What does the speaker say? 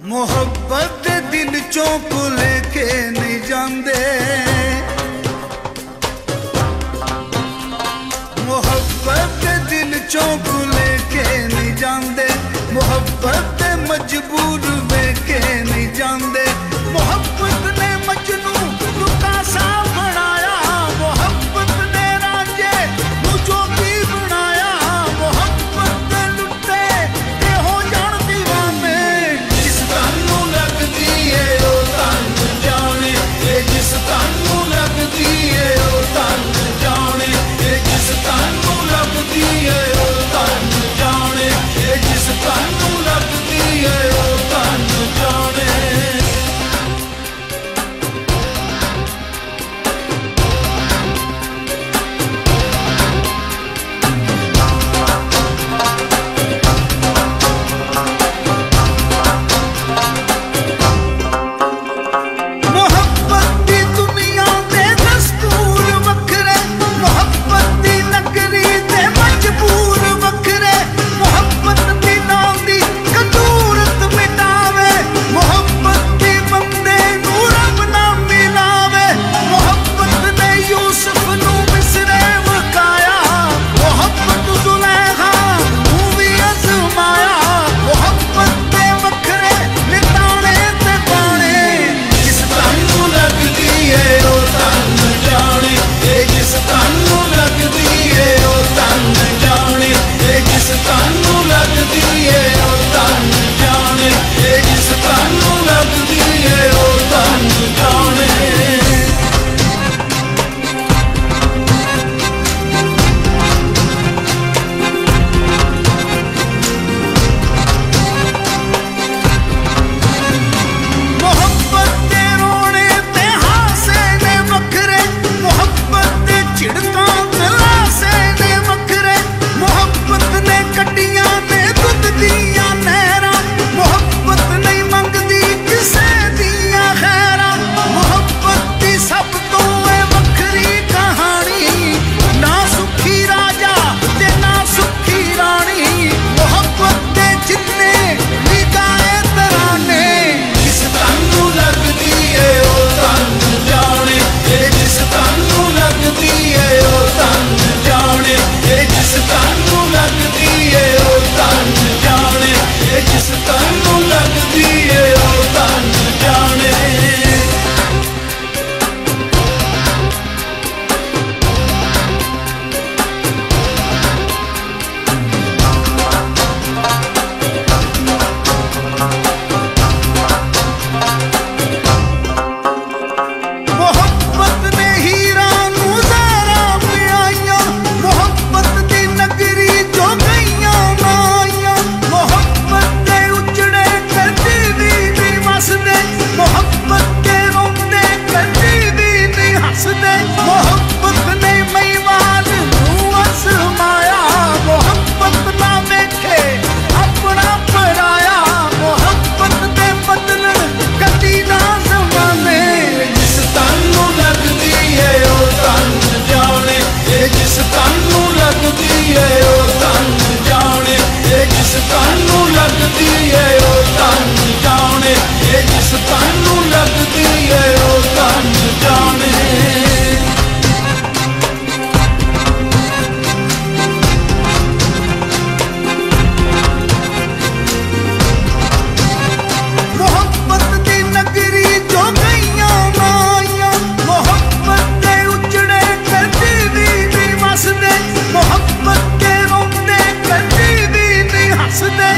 मोहब्बत दिल चौक लेके नहीं जाते, मोहब्बत दिल चौक लेके नहीं जाते, मोहब्बत मजबूर वेके नहीं जाते। मोहब्बत ने मजनू लुका सा बनाया, मोहब्बत ने रांझे नू जोगी बनाया, मोहब्बत लुटे ते हो जान दीवाने। जिस तानू लगदी है ओ तन जाने, जिस तानू लगदी है ओ तन जाने, जिस तानू लगदी है ओ तन जाने, जिस तानू लगदी है ओ तन जाने। मोहब्बत के रोंदे कदी भी नहीं हंसदे।